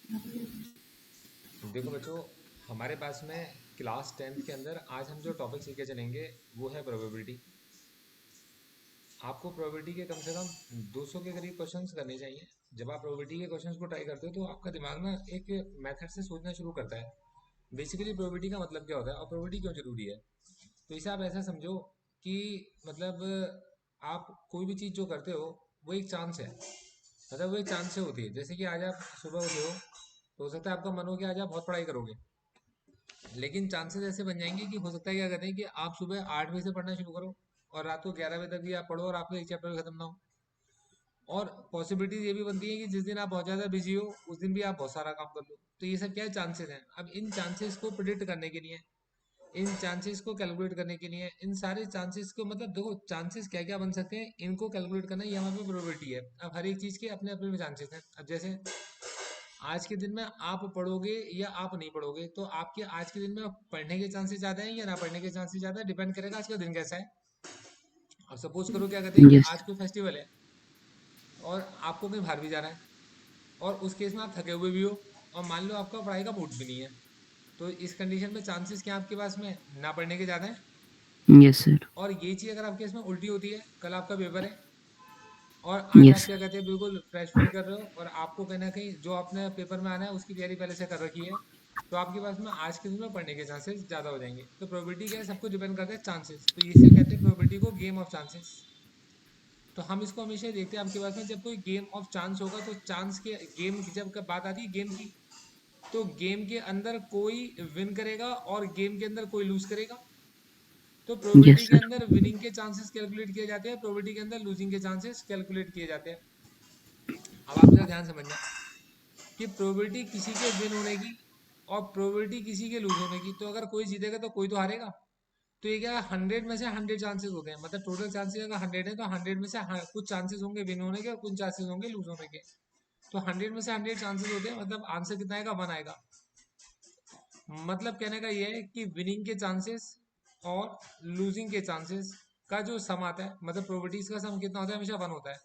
देखो बच्चों, हमारे पास में क्लास 10th के अंदर आज हम जो टॉपिक सीखे चलेंगे वो है प्रोबेबिलिटी। आपको प्रोबेबिलिटी के कम से कम 200 के करीब क्वेश्चंस करने चाहिए। जब आप प्रोबेबिलिटी के क्वेश्चंस को ट्राई करते हो तो आपका दिमाग ना एक मेथड से सोचना शुरू करता है। बेसिकली प्रोबेबिलिटी का मतलब क्या होता है और प्रोबेबिलिटी क्यों जरूरी है। तो इसे आप ऐसा समझो कि मतलब आप कोई भी चीज़ जो करते हो वो एक चांस है। मतलब वो एक चांस से होती है। जैसे कि आज आप सुबह उठे हो तो हो सकता है आपका मन हो कि आज आप बहुत पढ़ाई करोगे, लेकिन चांसेस ऐसे बन जाएंगे कि हो सकता है क्या कहते हैं कि आप सुबह 8 बजे से पढ़ना शुरू करो और रात को 11 बजे तक भी आप पढ़ो और आपको एक चैप्टर खत्म ना हो। और पॉसिबिलिटीज ये भी बनती है कि जिस दिन आप बहुत ज़्यादा बिजी हो उस दिन भी आप बहुत सारा काम कर लो। तो ये सब क्या है, चांसेस हैं। अब इन चांसेस को प्रिडिक्ट करने के लिए, इन चांसेस को कैलकुलेट करने के लिए, इन सारे चांसेस को मतलब देखो चांसेस क्या क्या बन सकते हैं इनको कैलकुलेट करना, ये हमारे पे प्रोबेबिलिटी है। अब हर एक चीज़ के अपने अपने चांसेस हैं। अब जैसे आज के दिन में आप पढ़ोगे या आप नहीं पढ़ोगे तो आपके आज के दिन में पढ़ने के चांसेस ज़्यादा हैं या ना पढ़ने के चांसेस ज़्यादा है, डिपेंड करेगा आज का दिन कैसा है। अब सपोज करो क्या कहते हैं कि यस आज कोई फेस्टिवल है और आपको कहीं बाहर भी जाना है और उस केस में आप थके हुए भी हो और मान लो आपका पढ़ाई का मूड भी नहीं है, तो इस कंडीशन में चांसेस क्या आपके पास में ना पढ़ने के ज़्यादा हैं। यस सर और ये चीज़ अगर आपके इसमें उल्टी होती है, कल आपका पेपर है और आज आप यस क्या कहते हैं बिल्कुल फ्रेश फील कर रहे हो और आपको कहीं ना कहीं जो आपने पेपर में आना है उसकी तैयारी पहले से कर रखी है, तो आपके पास में आज के दिन में पढ़ने के चांसेस ज़्यादा हो जाएंगे। तो प्रोबेबिलिटी क्या है, सब कुछ डिपेंड करता है चांसेस। तो इसे कहते हैं प्रोबेबिलिटी को गेम ऑफ चांसेस। तो हम इसको हमेशा देखते हैं आपके पास में जब कोई गेम ऑफ चांस होगा तो चांस के गेम की जब बात आती है गेम की, तो गेम के अंदर कोई विन करेगा और गेम के अंदर कोई लूज करेगा। तो यस प्रोबेबिलिटी के सर अंदर विनिंग के चांसेस कैलकुलेट किए जाते हैं, प्रोबेबिलिटी के अंदर लूजिंग के चांसेस कैलकुलेट किए जाते हैं। अब आप जरा ध्यान समझना कि प्रोबेबिलिटी किसी के विन होने की और प्रोबेबिलिटी किसी के लूज होने की, तो अगर कोई जीतेगा तो कोई तो हारेगा। तो ये क्या, 100 में से 100 चांसेस होते हैं, मतलब टोटल चांसेस अगर 100 है तो 100 में से कुछ चांसेस होंगे विन होने के और कुछ चांसेस होंगे लूज होने के। तो 100 में से 100 चांसेस होते हैं, मतलब आंसर कितना आएगा, 1 आएगा। मतलब कहने का ये है कि विनिंग के चांसेस और लूजिंग के चांसेस का जो सम आता है, मतलब प्रोबेबिलिटीज का सम कितना होता है, हमेशा 1 होता है।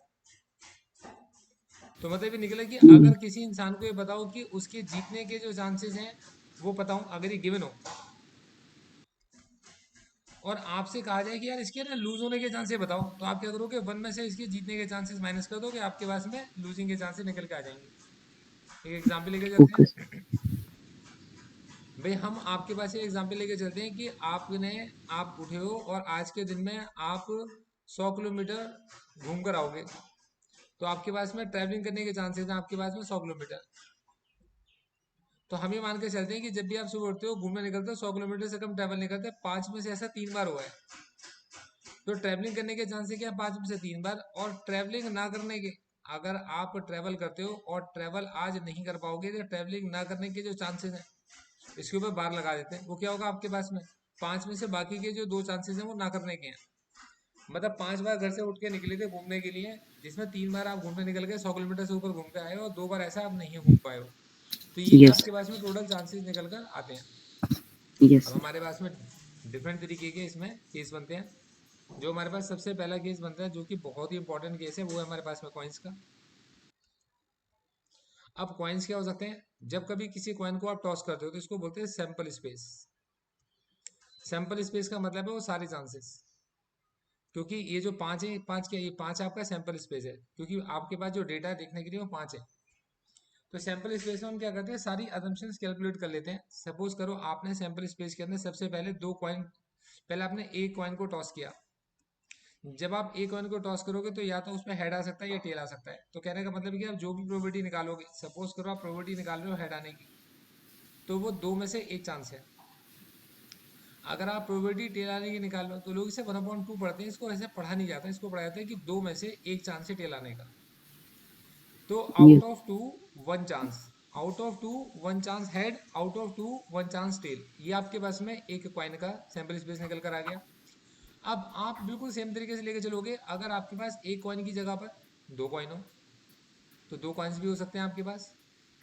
तो मतलब ये निकला कि अगर किसी इंसान को ये बताओ कि उसके जीतने के जो चांसेस हैं वो बताऊं, अगर ये गिवन हो और आपसे कहा जाए कि यार इसके ना लूज होने के चांसेस बताओ, तो आप क्या करोगे, 1 में से इसके जीतने के चांसेस माइनस कर दोगे, आपके पास में लूजिंग के चांसेस निकल के आ जाएंगे। एक एग्जाम्पल लेके चलते ओके हैं। भाई हम आपके पास एक एग्जांपल लेके चलते हैं कि आप उठे हो और आज के दिन में आप 100 किलोमीटर घूम कर आओगे। तो आपके पास में ट्रैवलिंग करने के चांसेस हैं आपके पास में 100 किलोमीटर। तो हम ये मान के चलते हैं कि जब भी आप सुबह उठते हो घूमने निकलते हो 100 किलोमीटर से कम ट्रैवल नहीं करते, 5 में से ऐसा 3 बार हुआ है। तो ट्रैवलिंग करने के चांसेस क्या है, 5 में से 3 बार। और ट्रैवलिंग ना करने के, अगर आप ट्रैवल करते हो और ट्रैवल आज नहीं कर पाओगे तो ट्रैवलिंग ना करने के जो चांसेस हैं इसके ऊपर बार लगा देते हैं, वो क्या होगा आपके पास में, 5 में से बाकी के जो 2 चांसेस हैं वो ना करने के हैं। मतलब 5 बार घर से उठ के निकले थे घूमने के लिए, जिसमें 3 बार आप घूमने निकल गए 100 किलोमीटर से ऊपर घूम के आए हो और 2 बार ऐसा आप नहीं घूम पाए हो। तो ये क्या यस आपके पास में टोटल चांसेस निकल कर आते हैं। यस अब सर हमारे पास में डिफरेंट तरीके के इसमें केस बनते हैं। जो हमारे पास सबसे पहला केस बनता है जो कि बहुत ही इंपॉर्टेंट केस है, वो है हमारे पास में कॉइन्स का। अब कॉइन्स क्या हो सकते हैं, जब कभी किसी कॉइन को आप टॉस करते हो तो इसको बोलते हैं सैंपल स्पेस। सैंपल स्पेस का मतलब है वो सारे चांसेस, क्योंकि ये जो 5 है, 5 क्या, ये 5 आपका सैंपल स्पेस है, क्योंकि आपके पास जो डेटा देखने के लिए वो 5 है। तो सैंपल स्पेस में हम क्या करते हैं, सारी असम्पशंस कैलकुलेट कर लेते हैं। सपोज करो आपने सैंपल स्पेस के अंदर सबसे पहले 2 कॉइन, पहले आपने एक कॉइन को टॉस किया। जब आप एक कॉइन को टॉस करोगे तो या तो उसमें हेड आ सकता है या टेल आ सकता है। तो कहने का मतलब कि आप जो भी प्रोबेबिलिटी निकालोगे, सपोज करो आप प्रोबेबिलिटी निकाल रहे हो हेड आने की, तो वो 2 में से 1 चांस है। अगर आप प्रोबेबिलिटी टेल आने की निकाल लो तो लोग इसे 1/2 पढ़ते हैं, इसको ऐसे पढ़ा नहीं जाता, इसको पढ़ा जाता है कि 2 में से 1 चांस है टेल आने का। तो out yes of two 1 chance, out of two 1 chance head, out of two 1 chance tail, ये आपके पास में एक कॉइन का सैंपल स्पेस निकल कर आ गया। अब आप बिल्कुल सेम तरीके से लेके चलोगे, अगर आपके पास एक कॉइन की जगह पर 2 कॉइन हो तो 2 कॉइन्स भी हो सकते हैं आपके पास।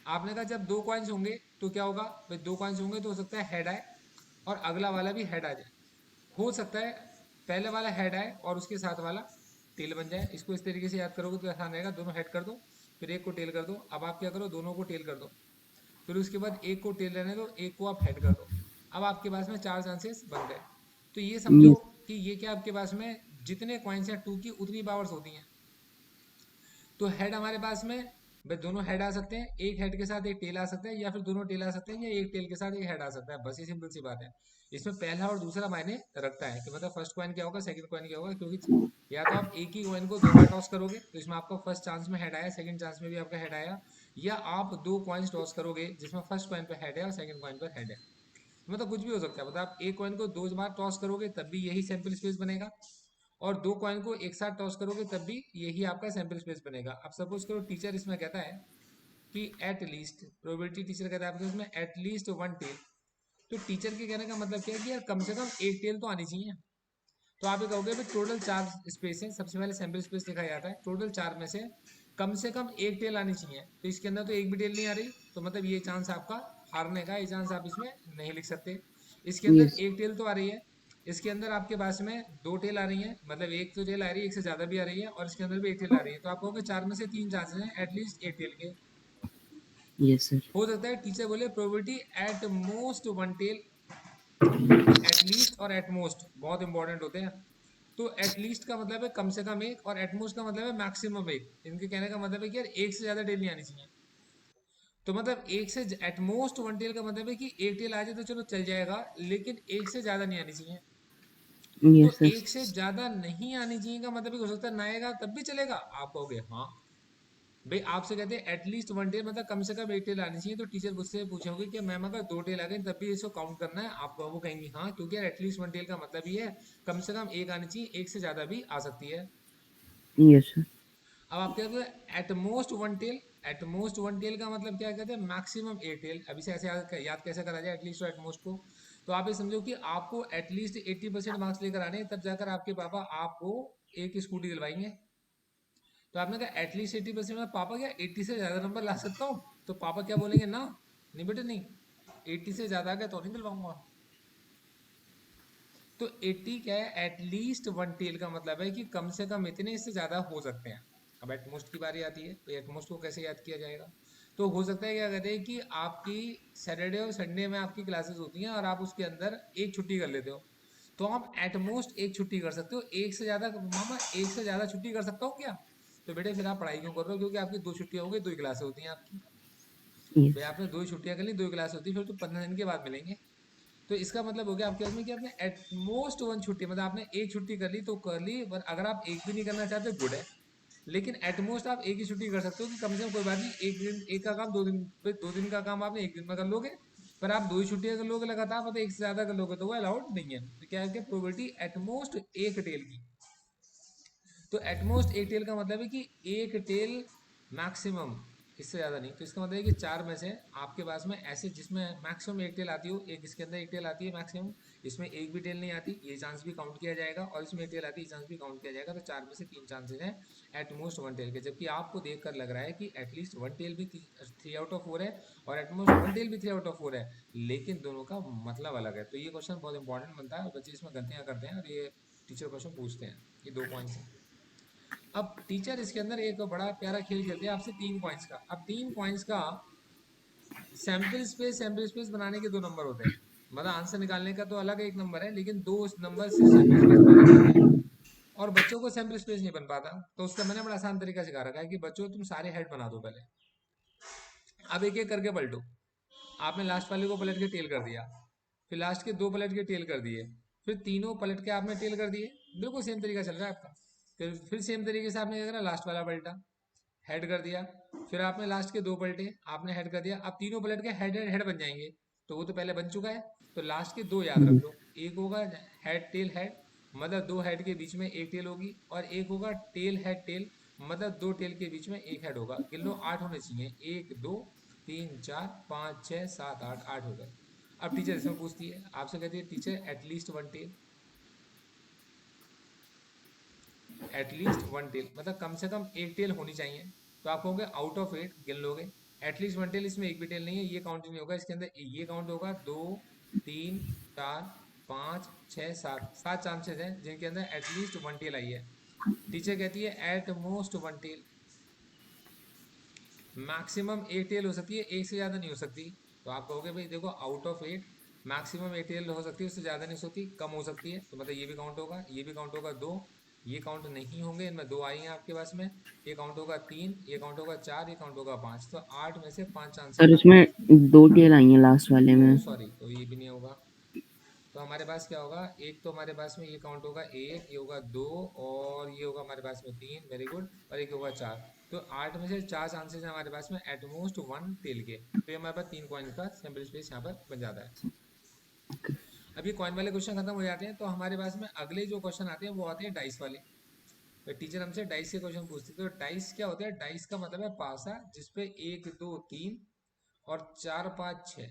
आपने कहा जब 2 कॉइन्स होंगे तो क्या होगा, भाई 2 कॉइन्स होंगे तो हो सकता है हेड आए और अगला वाला भी हेड आ जाए। हो सकता है पहले वाला हेड आए और उसके साथ वाला टेल बन जाए। इसको इस तरीके से याद करोगे तो आसान रहेगा, दोनों हेड कर दो फिर एक को टेल कर दो। अब आप क्या करो, दोनों को टेल कर दो। फिर उसके बाद एक को टेल रहने दो, एक को आप हेड कर दो। अब आपके पास में 4 चांसेस बन गए। तो ये समझो Yes. कि ये क्या आपके पास में जितने कॉइन्स हैं 2 की उतनी पावर्स होती हैं। तो हेड हमारे पास में भाई दोनों हेड आ सकते हैं, एक हेड के साथ एक टेल आ सकता है, या फिर दोनों टेल आ सकते हैं, या एक टेल के साथ एक हेड आ सकता है। बस ये सिंपल सी बात है। इसमें पहला और दूसरा मायने रखता है कि मतलब फर्स्ट कॉइन क्या होगा, सेकंड कॉइन क्या होगा, क्योंकि या तो आप एक ही कॉइन को 2 बार टॉस करोगे तो इसमें आपका फर्स्ट चांस में हेड आया, सेकंड चांस में भी आपका हेड आया, या आप 2 कॉइन्स टॉस करोगे जिसमें फर्स्ट कॉइन पे हेड है और सेकंड कॉइन पर हेड है। मतलब कुछ भी हो सकता है। मतलब आप एक कॉइन को 2 बार टॉस करोगे तब भी यही सैंपल स्पेस बनेगा, और 2 कॉइन को एक साथ टॉस करोगे तब भी यही आपका सैंपल स्पेस बनेगा। अब सपोज करो टीचर इसमें कहता है कि एट लीस्ट, प्रोबेबिलिटी टीचर कहता है आपके इसमें एट लीस्ट 1 टेल। तो टीचर के कहने का मतलब क्या है कि यार कम से कम एक टेल तो आनी चाहिए। तो आप ये कहोगे भाई टोटल 4 स्पेस है, सबसे पहले सैंपल स्पेस लिखा जाता है, टोटल 4 में से कम एक टेल आनी चाहिए। तो इसके अंदर तो एक भी टेल नहीं आ रही, तो मतलब ये चांस आपका हारने का, ये चांस आप इसमें नहीं लिख सकते। इसके अंदर Yes. एक टेल तो आ रही है, इसके अंदर आपके पास में 2 टेल आ रही है, मतलब एक तो टेल आ रही है, एक से ज्यादा भी आ रही है, और इसके अंदर भी एक टेल आ रही है। तो आप कहोगे 4 में से 3 चांसेस हैं एटलीस्ट एक टेल के। Yes, sir. हो सकता है टीचर बोले probability at most 1 tail. At least और एटमोस्ट बहुत इंपॉर्टेंट होते हैं। तो एटलीस्ट का मतलब है कम से कम एक, और एटमोस्ट का मतलब है मैक्सिमम एक। इनके कहने का मतलब है कि यार एक से ज्यादा टेल नहीं आनी चाहिए। तो मतलब एक से एटमोस्ट 1 टेल का मतलब है कि एक टेल आ जाए तो चलो चल जाएगा, लेकिन एक से ज्यादा नहीं आनी चाहिए। तो Yes, sir. एक से ज्यादा नहीं आनी चाहिए का मतलब हो सकता है ना आएगा तब भी चलेगा। आप कहोगे हाँ भाई, आपसे कहते हैं एटलीस्ट 1 टेल मतलब कम से कम एक टेल आनी चाहिए, तो टीचर मुझसे पूछोगे कि मैम अगर 2 टेल आ गई तब भी इसको काउंट करना है, आप वो कहेंगे हाँ, क्योंकि यार एटलीस्ट 1 टेल का मतलब ही है कम से कम एक आनी चाहिए, एक से ज्यादा भी आ सकती है। Yes, sir. अब आप क्या कहते हैं एटमोस्ट 1 टेल। एटमोस्ट 1 टेल का मतलब क्या कहते हैं मैक्सिमम एक टेल। अभी से ऐसे याद कैसे करा जाए एटलीस्ट और एटमोस्ट को। तो आप ये समझो कि आपको एटलीस्ट 80% मार्क्स लेकर आने हैं, तब जाकर आपके पापा आपको एक स्कूटी दिलवाएंगे। तो आपने कहा एटलीस्ट 80%, में पापा क्या 80 से ज्यादा नंबर ला सकता हूँ? तो पापा क्या बोलेंगे, ना नहीं बेटे नहीं, 80 से ज्यादा का तो नहीं दिलवाऊंगा। तो 80 क्या है, एटलीस्ट 1 टेल का मतलब है कि कम से कम इतने, इससे ज्यादा हो सकते हैं। अब एटमोस्ट की बारी आती है, तो एटमोस्ट को कैसे याद किया जाएगा? तो हो सकता है क्या कहते हैं कि आपकी सैटरडे और संडे में आपकी क्लासेस होती हैं और आप उसके अंदर एक छुट्टी कर लेते हो। तो आप एटमोस्ट एक छुट्टी कर सकते हो, एक से ज्यादा मामा एक से ज्यादा छुट्टी कर सकता हूँ क्या? तो बेटे फिर आप पढ़ाई क्यों कर रहे हो? क्योंकि आपकी 2 छुट्टियां हो गई, 2 ही क्लासें होती हैं आपकी। भाई Yes. आपने 2 ही छुट्टियां कर ली, 2 ही क्लास होती, फिर तो 15 दिन के बाद मिलेंगे। तो इसका मतलब हो गया आपके पास में कि आपने एटमोस्ट 1 छुट्टी, मतलब आपने एक छुट्टी कर ली तो कर ली, पर अगर आप एक भी नहीं करना चाहते गुड है। लेकिन एटमोस्ट आप एक ही छुट्टी कर सकते हो कि कम से कम कोई बात नहीं, एक दिन एक का काम 2 दिन, 2 दिन का काम आपने एक दिन में कर लोगे। पर आप 2 ही छुट्टियां कर लोगे लगातार, मतलब एक से ज्यादा कर लोगे तो वो अलाउड नहीं है। तो क्या है, प्रोबेबिलिटी एटमोस्ट एक टेल की। तो एटमोस्ट एक टेल का मतलब है कि एक टेल मैक्सिमम, इससे ज़्यादा नहीं। तो इसका मतलब है कि 4 में से आपके पास में ऐसे जिसमें मैक्सिमम एक टेल आती हो, एक इसके अंदर एक टेल आती है मैक्सिमम, इसमें एक भी टेल नहीं आती, ये चांस भी काउंट किया जाएगा, और इसमें एक टेल आती है, ये चांस भी काउंट किया जाएगा। तो 4 में से 3 चांसेस हैं एटमोस्ट 1 टेल के। जबकि आपको देखकर लग रहा है कि एटलीस्ट 1 टेल भी 3 आउट ऑफ 4 है, और एटमोस्ट 1 टेल भी 3 आउट ऑफ 4 है, लेकिन दोनों का मतलब अलग है। तो ये क्वेश्चन बहुत इंपॉर्टेंट बनता है, और बच्चे इसमें गलतियां करते हैं, और ये टीचर क्वेश्चन पूछते हैं। ये 2 पॉइंट्स हैं। अब टीचर इसके अंदर एक बड़ा प्यारा खेल खेलते हैं आपसे 3 पॉइंट्स का। अब 3 पॉइंट्स का सैंपल स्पेस बनाने के 2 नंबर होते हैं। मतलब आंसर निकालने का तो अलग एक नंबर है, लेकिन 2 नंबर से सैंपल स्पेस बनाने के होते हैं। और बच्चों को सैंपल स्पेस नहीं बन पाता, तो उसका मैंने बड़ा आसान तरीका सिखा रखा है कि बच्चों तुम सारे हेड बना दो पहले। अब एक एक करके पलटो। आपने लास्ट वाले को पलट के टेल कर दिया, फिर लास्ट के 2 पलट के टेल कर दिए, फिर तीनों पलट के आपने टेल कर दिए। बिल्कुल सेम तरीका चल रहा है आपका। फिर सेम तरीके से आपने क्या करा, लास्ट वाला पलटा, हेड कर दिया, फिर आपने लास्ट के 2 पलटे, आपने हेड कर दिया। अब तीनों पलट के हेड हेड हेड बन जाएंगे, तो वो तो पहले बन चुका है। तो लास्ट के 2 याद रख Yes. लो, एक होगा हेड टेल हेड, मतलब 2 हेड के बीच में एक टेल होगी, और एक होगा टेल हेड टेल, मतलब 2 टेल के बीच में एक हेड होगा। गिन लो 8 होने चाहिए, 1 2 3 4 5 6 7 8, 8 हो गए। अब टीचर इसमें पूछती है आपसे, कहती है teacher at least 1 tail. At least 1 tail मतलब कम से कम एक टेल होनी चाहिए। तो आप कहोगे आउट ऑफ 8 गिन लोगे, एटलीस्ट 1 टेल, इसमें एक भी टेल नहीं है, ये काउंट नहीं होगा इसके अंदर। ये काउंट होगा 2 3 4 5 6 7, 7 चांसेस हैं जिनके अंदर एटलीस्ट 1 टेल आई है। टीचर कहती है at most 1 tail. Maximum 8 tail हो सकती है, एक से ज़्यादा नहीं हो सकती। तो आप कहोगे भाई देखो आउट ऑफ 8 मैक्सिमम 8 टेल हो सकती है, उससे ज़्यादा नहीं हो सकती, कम हो सकती है। तो मतलब ये भी काउंट होगा, ये भी काउंट होगा। दो ये काउंट नहीं होंगे, इनमें दो आई हैं आपके पास में। ये काउंट होगा 3, ये काउंट होगा 4, ये काउंट होगा 5। तो 8 में से 5 चांसेस सर आपके इसमें पास। 2 टेल आई हैं लास्ट वाले ओ में। सॉरी, तो ये भी नहीं होगा। तो हमारे पास क्या होगा, एक तो हमारे पास में ये काउंट होगा एक, ये होगा दो, और ये होगा हमारे पास में तीन, वेरी गुड, और एक होगा चार। तो 8 में से 4 चांसेस हैं हमारे पास में एटमोस्ट वन टेल के। तो ये हमारे पास 3 कॉइन का सैम्पल स्पेस यहाँ पर बन जाता है। अब ये कॉइन वाले क्वेश्चन खत्म हो जाते हैं, तो हमारे पास में अगले जो क्वेश्चन आते हैं वो आते हैं डाइस वाले। तो टीचर हमसे डाइस के क्वेश्चन पूछती है। तो डाइस क्या होता है, डाइस का मतलब है पासा, जिसपे 1 2 3 और 4 5 6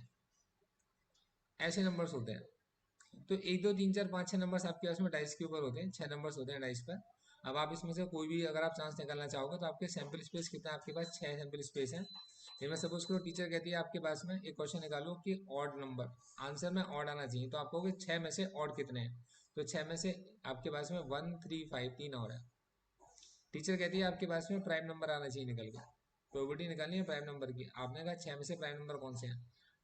ऐसे नंबर्स होते हैं। तो 1 2 3 4 5 6 नंबर्स आपके पास में डाइस के ऊपर होते हैं, 6 नंबर्स होते हैं डाइस पर। अब आप इसमें से कोई भी अगर आप चांस निकालना चाहोगे, तो आपके सैंपल स्पेस कितना है, आपके पास 6 सैंपल स्पेस है। इनमें सपोज करो टीचर कहती है आपके पास में एक क्वेश्चन निकालो कि ऑड नंबर, आंसर में ऑड आना चाहिए। तो आप कहोगे 6 में से ऑड कितने हैं। तो 6 में से आपके पास में 1 3 5 तीन और है। टीचर कहती है आपके पास में प्राइम नंबर आना चाहिए निकल के, प्रोबेबिलिटी निकालनी है प्राइम नंबर की। आपने कहा 6 में से प्राइम नंबर कौन से हैं।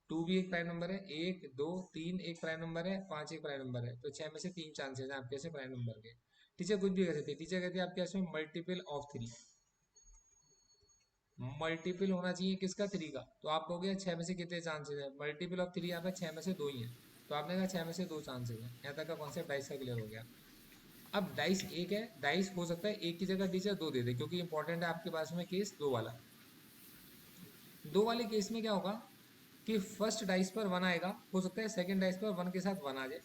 टू भी एक प्राइम नंबर है, एक दो तीन एक प्राइम नंबर है, पांच एक प्राइम नंबर है। तो 6 में से 3 चांसेस हैं आपके से प्राइम नंबर के। टीचर कुछ भी कह सकती है, टीचर कहती है आपके पास में मल्टीपल ऑफ 3, मल्टीपल होना चाहिए किसका, 3 का। तो आप कहोगे 6 में से कितने चांसेस है, मल्टीपल ऑफ 3 यहाँ पे 6 में से दो ही है। तो आपने कहा 6 में से दो चांसेस है। यहाँ तक का कॉन्सेप्ट डाइस का क्लियर हो गया। अब डाइस एक है, डाइस हो सकता है एक की जगह टीचर दो दे दे, क्योंकि इंपॉर्टेंट है आपके पास में केस दो वाला। दो वाले केस में क्या होगा कि फर्स्ट डाइस पर वन आएगा, हो सकता है सेकंड डाइस पर वन के साथ वन आ जाए।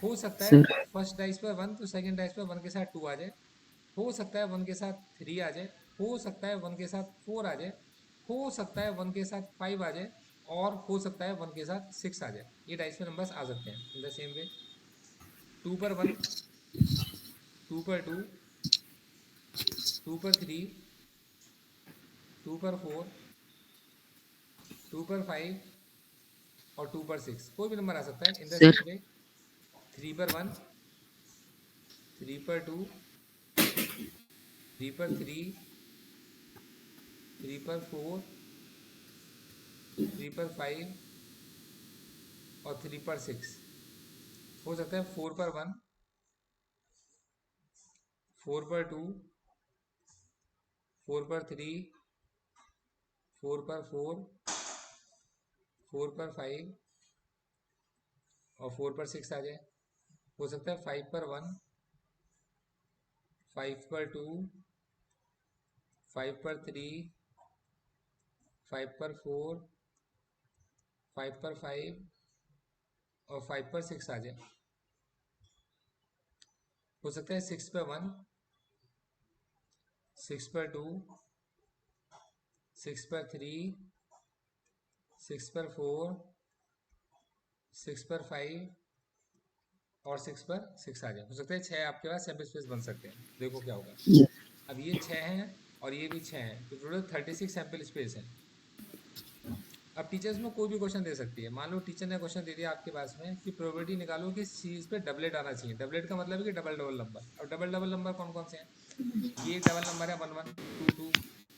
हो सकता है सर फर्स्ट डाइस पर वन तो सेकंड डाइस पर वन के साथ टू आ जाए। हो सकता है वन के साथ थ्री आ जाए। हो सकता है वन के साथ फोर आ जाए। हो सकता है वन के साथ फाइव आ जाए। और हो सकता है वन के साथ सिक्स आ जाए। ये डाइस में नंबर्स आ सकते हैं in the same way. Two पर वन, टू पर टू, टू पर थ्री, टू पर फोर, टू पर फाइव, और टू पर सिक्स। कोई भी नंबर आ सकता है in the sir same way. Three पर वन, थ्री पर टू, थ्री पर थ्री, थ्री पर फोर, थ्री पर फाइव, और थ्री पर सिक्स। हो सकता है फोर पर वन, फोर पर टू, फोर पर थ्री, फोर पर फोर, फोर पर फाइव, और फोर पर सिक्स आ जाए। हो सकता है फाइव पर वन, फाइव पर टू, फाइव पर थ्री, फाइव पर फोर, फाइव पर फाइव, और फाइव पर सिक्स आ जाए। हो सकता है सिक्स पर वन, सिक्स पर टू, सिक्स पर थ्री, सिक्स पर फोर, सिक्स पर फाइव, और सिक्स पर सिक्स आ जाए। हो सकता है छः आपके पास सैम्पल स्पेस बन सकते हैं। देखो क्या होगा। अब ये छः हैं और ये भी छः हैं, तो टोटल 36 सैम्पल स्पेस है। अब टीचर्स में कोई भी क्वेश्चन दे सकती है। मान लो टीचर ने क्वेश्चन दे दिया आपके पास में कि प्रोबेबिलिटी निकालो कि चीज पे डबलेट आना चाहिए। डबलेट का मतलब है कि डबल डबल नंबर। अब डबल डबल नंबर कौन कौन से हैं। ये एक डबल नंबर है, one one, two two,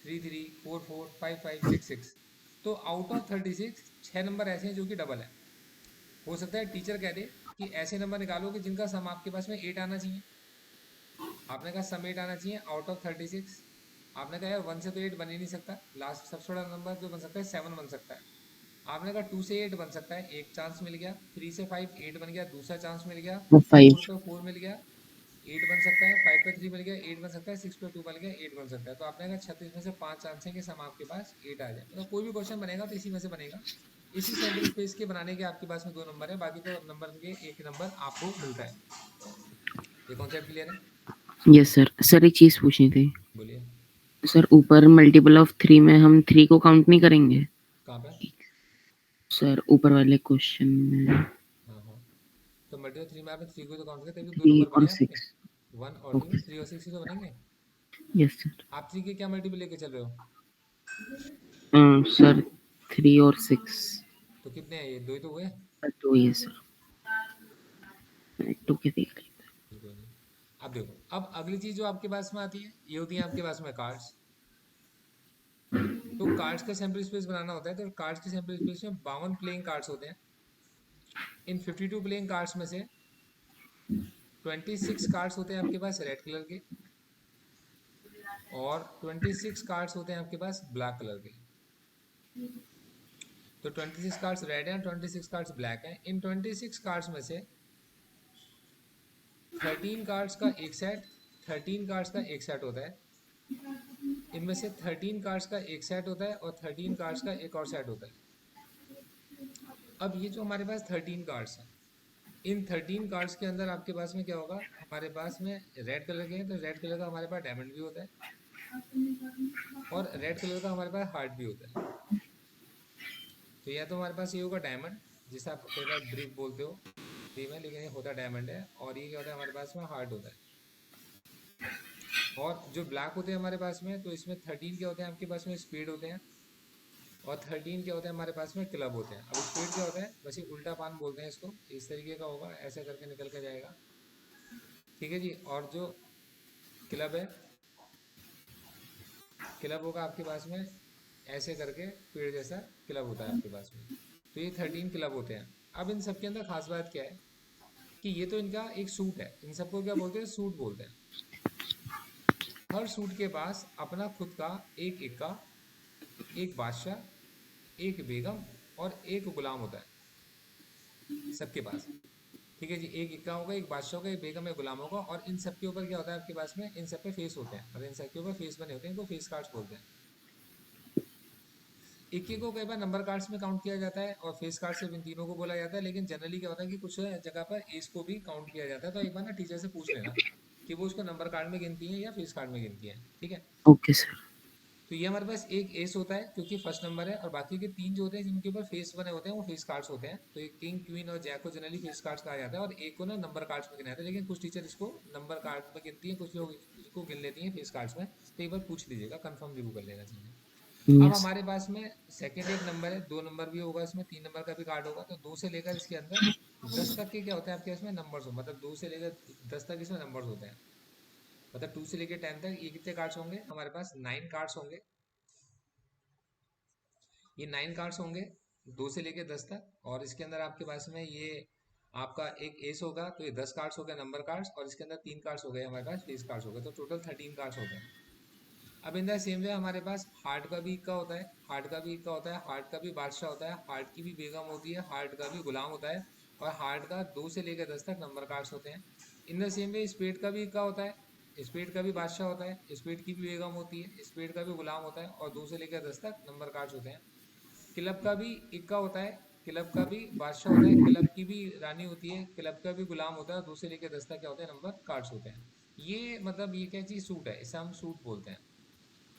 three three, four four, five five, six six. तो आउट ऑफ 36 छः नंबर ऐसे हैं जो कि डबल है। हो सकता है टीचर कह दे कि ऐसे नंबर निकालो कि जिनका सम आपके पास में 8 आना चाहिए। आपने कहा सम 8 आना चाहिए आउट ऑफ 36। आपने कहा यार 1 से तो 8 बन ही नहीं सकता, लास्ट सबसे बड़ा नंबर जो बन सकता है 7 बन सकता है। आपने कहा 2 से 8 बन सकता है, एक चांस मिल गया। 3 से 5 8 बन गया, दूसरा चांस मिल गया। वो 5। 4 पे 4 मिल गया, 8 बन सकता है। 5 पे 3 मिल गया, 8 बन सकता है। 6 पे 2 मिल गया, 8 बन सकता है। तो आपने कहा 36 में से 5 चांस है कि सम आपके पास 8 आ जाए। मतलब कोई भी क्वेश्चन बनेगा तो इसी में से बनेगा। इसी सैम्पल स्पेस के बनाने के आपके पास में दो नंबर है, बाकी तो नंबर के एक नंबर आपको मिलता है। ये कॉन्सेप्ट क्लियर है। Yes sir. सर एक चीज पूछनी थी। बोलिए। सर ऊपर मल्टीपल ऑफ 3 में हम 3 को काउंट नहीं करेंगे। कहाँ पे। सर ऊपर वाले क्वेश्चन में हाँ हाँ, तो मल्टीपल थ्री में आपने थ्री को तो काउंट किया, तभी दो 3 नंबर और बने आपके। 6। वन और टू, ओके। थ्री और सिक्स ही तो बनेंगे। यस आप थ्री के क्या मल्टीपल लेके चल रहे हो। सर। सर 3 और 6। तो कितने हैं ये, दो ही तो हुए। तो ये सर टू के देख ली। कोई नहीं। अब देखो, अब अगली चीज जो आपके पास में आती है ये होती है आपके पास में कार्ड्स। तो कार्ड्स का सैम्पल स्पेस बनाना होता है, तो कार्ड्स के सैम्पल स्पेस में 52 प्लेइंग कार्ड्स होते हैं। इन 52 प्लेइंग कार्ड्स में से 26 कार्ड्स होते हैं आपके पास रेड कलर के, और 26 कार्ड्स होते हैं आपके पास ब्लैक कलर के। तो 26 कार्ड्स रेड हैं, 26 कार्ड्स ब्लैक हैं। इन 26 कार्ड्स में से 13 कार्ड्स का एक सेट, 13 कार्ड्स का एक सेट होता है। इनमें से 13 कार्ड्स का एक सेट होता है और 13 कार्ड्स का एक और सेट होता है। अब ये जो हमारे पास 13 कार्ड्स हैं, इन 13 कार्ड्स के अंदर आपके पास में क्या होगा, हमारे पास में रेड कलर के हैं, तो रेड कलर का हमारे पास डायमंड भी होता है, और रेड कलर का हमारे पास हार्ट भी होता है। तो या तो हमारे पास ये होगा डायमंड, जिसे आप कई बार ब्रिक बोलते हो हिंदी में, लेकिन ये होता डायमंड है। और ये क्या होता है, हमारे पास में हार्ट होता है। और जो ब्लैक होते हैं हमारे पास में, तो इसमें 13 क्या होते हैं आपके पास में, स्पीड होते हैं, और 13 क्या होता है हमारे पास में, क्लब होते हैं। अब स्पीड क्या होता है, बस ये उल्टा पान बोलते हैं इसको, इस तरीके का होगा, ऐसे करके निकल के जाएगा, ठीक है जी। और जो क्लब है, क्लब होगा आपके पास में ऐसे करके, पेड़ जैसा क्लब होता है आपके पास में। तो ये 13 क्लब होते हैं। अब इन सब के अंदर खास बात क्या है कि ये तो इनका एक सूट है, इन सबको क्या बोलते हैं, सूट बोलते हैं। हर सूट के पास अपना खुद का एक इक्का, एक बादशाह, एक बेगम और एक गुलाम होता है सबके पास, ठीक है जी। एक इक्का होगा, एक बादशाह होगा, एक बेगम, एक गुलाम होगा, और इन सब के ऊपर क्या होता है आपके पास में, इन सब पे फेस होते हैं, और इन सब के ऊपर फेस बने होते हैं, इनको फेस कार्ड्स बोलते हैं। इक्के को कई बार नंबर कार्ड्स में काउंट किया जाता है, और फेस कार्ड सिर्फ इन तीनों को बोला जाता है, लेकिन जनरली क्या होता है कि कुछ जगह पर एस को भी काउंट किया जाता है। तो एक बार ना टीचर से पूछ लेना कि वो उसको नंबर कार्ड में गिनती है या फेस कार्ड में गिनती है, ठीक है। Okay sir. तो ये हमारे पास एक एस होता है क्योंकि फर्स्ट नंबर है, और बाकी के तीन जो होते हैं जिनके ऊपर फेस बने होते हैं वो फेस कार्ड्स होते हैं। तो एक किंग, क्वीन और जैक को जनरली फेस कार्ड्स कहा जाता है, और एक को ना नंबर कार्ड्स में गिना जाता है, लेकिन कुछ टीचर इसको नंबर कार्ड में गिनती है, कुछ लोग इसको गिन लेती हैं फेस कार्ड्स में। तो एक बार पूछ लीजिएगा, कंफर्म जरूर कर लेना चाहिए। अब यस। हमारे पास में सेकंड एक नंबर है, दो नंबर भी होगा इसमें, तीन नंबर का भी कार्ड होगा। तो दो से लेकर इसके अंदर 10 तक के क्या होते हैं आपके इसमें, नंबर्स हो, मतलब 2 से लेकर 10 तक इसमें नंबर्स होते हैं। मतलब 2 से लेकर 10 तक ये कितने कार्ड्स होंगे हमारे पास, 9 कार्ड्स होंगे। ये 9 कार्ड्स होंगे 2 से लेकर 10 तक, और इसके अंदर आपके पास में ये आपका एक एस होगा, तो ये 10 कार्ड्स हो गए नंबर कार्ड्स, और इसके अंदर 3 कार्ड्स हो गए हमारे पास फेस कार्ड्स हो गए, तो टोटल 13 कार्ड्स हो गए। अब इन द सेम वे हमारे पास हार्ट का भी इक्का होता है, हार्ट का भी इक्का होता है, हार्ट का भी बादशाह होता है, हार्ट की भी बेगम होती है, हार्ट का भी गुलाम होता है, और हार्ट का 2 से लेकर 10 तक नंबर कार्ड्स होते हैं। In the same way spade का भी इक्का होता है, स्पेड का भी बादशाह होता है, स्पेड की भी बेगम होती है, स्पेड का भी गुलाम होता है, और 2 से लेकर 10 तक नंबर कार्ड्स होते हैं। क्लब का भी इक्का होता है, क्लब का भी बादशाह होता है, क्लब की भी रानी होती है, क्लब का भी गुलाम होता है, 2 से लेकर 10 तक क्या होते हैं, नंबर कार्ड्स होते हैं। ये मतलब ये क्या चीज़, सूट है, इसे हम सूट बोलते हैं,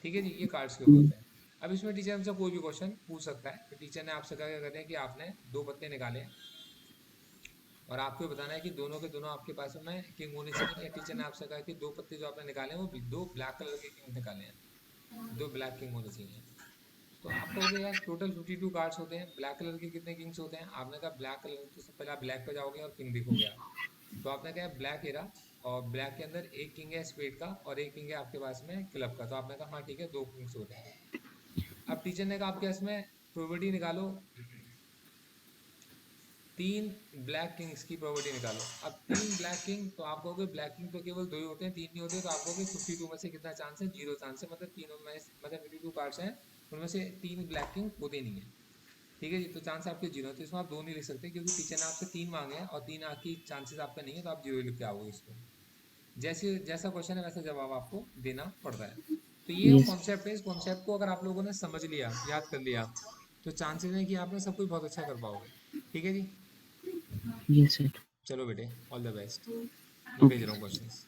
ठीक है जी। ये कार्ड्स के ऊपर होते हैं। अब इसमें टीचर हमसे कोई भी क्वेश्चन पूछ सकता है। तो टीचर ने आपसे कहा, क्या कहते हैं कि आपने 2 पत्ते निकाले हैं, और आपको बताना है कि दोनों के दोनों आपके पास में किंग होने चाहिए। या टीचर ने आपसे कहा कि 2 पत्ते जो आपने निकाले हैं वो 2 ब्लैक कलर के किंग निकाले हैं, 2 ब्लैक किंग होने चाहिए। तो आप कहोगे यार टोटल 52 कार्ड्स होते हैं, ब्लैक कलर के कितने किंग्स होते हैं। आपने कहा ब्लैक कलर, तो सबसे पहले आप ब्लैक पे जाओगे और किंग दिखोगे आप। तो आपने कहा ब्लैक एरा, और ब्लैक के अंदर एक किंग है स्पेड का, और एक किंग है आपके पास में क्लब का। तो आपने कहा हाँ ठीक है, 2 किंग्स होते हैं। अब टीचर ने कहा आपके इसमें प्रोबेबिलिटी निकालो, 3 ब्लैक किंग्स की प्रोबेबिलिटी निकालो। अब 3 ब्लैक किंग, तो आप कहोगे ब्लैक किंग तो केवल 2 ही होते हैं, 3 नहीं होते। तो आप कहोगे 52 में से कितना चांस है, 0 चांस है। मतलब तीनों में मतलब 52 कार्ड्स हैं, उनमें से 3 ब्लैक किंग होते नहीं है, ठीक है जी। तो चांस आपके 0 है, तो इसमें आप 2 नहीं लिख सकते, क्योंकि टीचर ने आपसे 3 मांगे हैं, और 3 आपकी चांसेस आपका नहीं है, तो आप 0 लिख के आओगे इसको। जैसे जैसा क्वेश्चन है वैसा जवाब आपको देना पड़ता है। तो ये यस। कॉन्सेप्ट है, इस कॉन्सेप्ट को अगर आप लोगों ने समझ लिया, याद कर लिया, तो चांसेस हैं कि आप ना सब कुछ बहुत अच्छा कर पाओगे, ठीक है जी। Yes sir. चलो बेटे, ऑल द बेस्ट। मैं भेज ओके रहा हूँ सर। क्वेश्चंस।